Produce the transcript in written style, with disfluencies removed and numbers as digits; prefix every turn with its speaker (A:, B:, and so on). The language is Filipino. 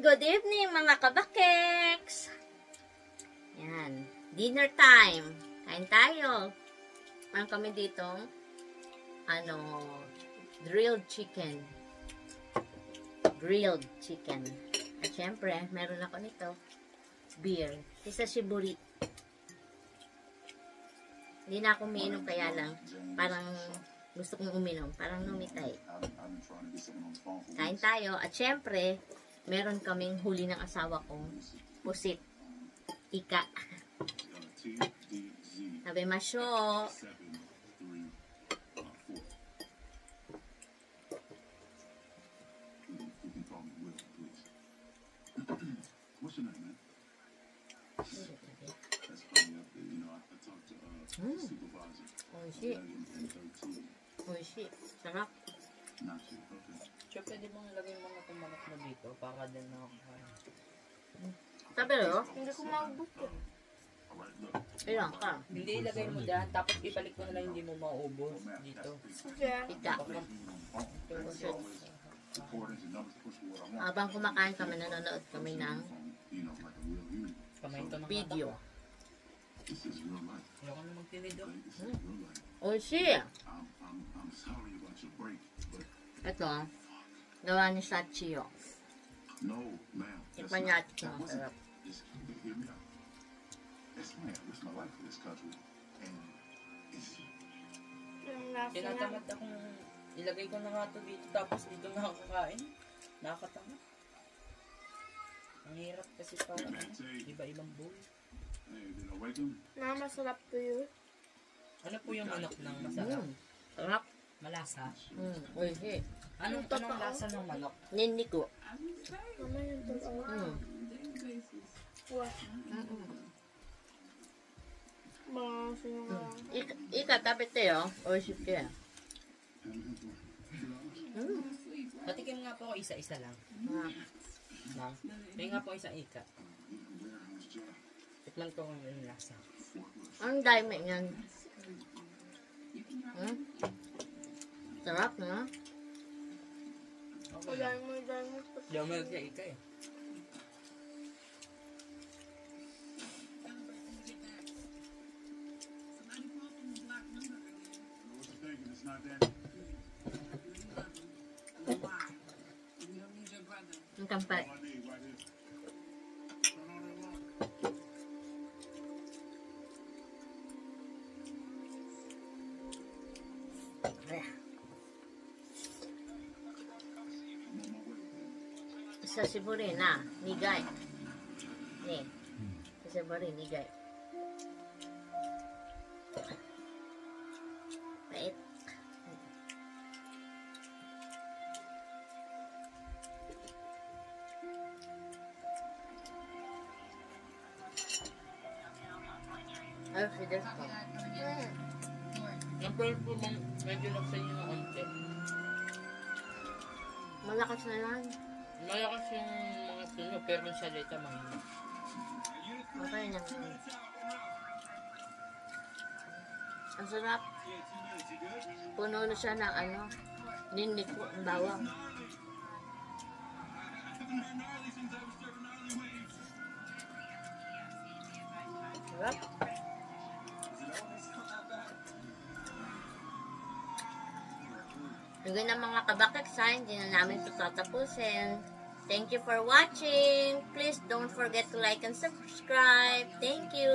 A: Good evening mga kabakeks! Yan. Dinner time. Kain tayo. Meron kami dito grilled chicken. Grilled chicken. At syempre, meron ako nito. Beer. Isa shiburi. Hindi na ako umiinom kaya lang. Parang gusto kong uminom. Parang numitay. Kain tayo. At syempre, meron kaming huli ng asawa kong pusit. Ika. Sabi masyo.
B: What's your name, man? That's funny up there. You know, I talked to supervisor.
A: Oishi. Oishi. Sarap.
B: Not you. Okay.
C: So, pwede mong lagay mo na tumanok na dito para din na
A: Sabi ro?
D: Hindi ko maubos ko.
B: Alright, look.
A: Ilang ka?
C: hindi ilagay mo dyan, tapos ibalik mo na lang hindi mo maubos dito.
D: Sige.
A: Ika.
B: Recordings and numbers to push what I want.
A: Habang kumakain kami, nanonood kami ng
B: You know, like a real human.
C: Kamay ito ng
A: video.
B: This is real life.
C: Ayoko na magtinido.
B: This is real life.
A: Oishi.
B: I'm sorry about your break, but
A: Ito, gawa ni Sachio.
B: no, ma'am.
A: Tikman niya at masarap.
B: Just hear me out. Yes, ma'am. It's my life for this country, and it's
D: Yung lasa niya.
C: Tinatamad akong ilagay ko na nga ito dito, tapos dito na ako kakain. Nakakatamad. Ang hirap kasi para iba-ibang bowl.
B: hey, did I wake him?
D: Na masarap to yun.
C: Ano po yung manok ng masarap?
A: Sarap.
C: Malasa.
A: Oishi.
C: Anong lasa ng manok?
A: Niniko.
D: Mama yung totoo. Wah. Mga sinungalang.
A: Ika, tapit tayo. Oishi kaya.
C: Patikim nga po ako isa-isa lang. Ma'am, may nga po isang ika. Tikman ko kung yung lasa.
A: Ang dami yan. Sarap na.
C: Okay
D: Wala
C: lang.
D: mo dyan.
C: Hindi ako malag siya ika eh.
B: What you thinking? It's not that.
A: Ang kampay.
B: All I need right here. Turn on that light.
A: Sa siburi na. Nigay. Ni. Sa siburi, nigay. Pait. Ay, fides ko.
C: Napal po mong medyo nagsanyo ng onte.
A: Malakas na yan.
C: Malakas yung mga sunog, pero yung salita mahina.
A: Okay na. Ang sarap. Puno na siya ng niniko, ang bawang. Sarap. Hanggang na mga kabakeks, hindi na namin ito tatapusin. Thank you for watching. Please don't forget to like and subscribe. Thank you.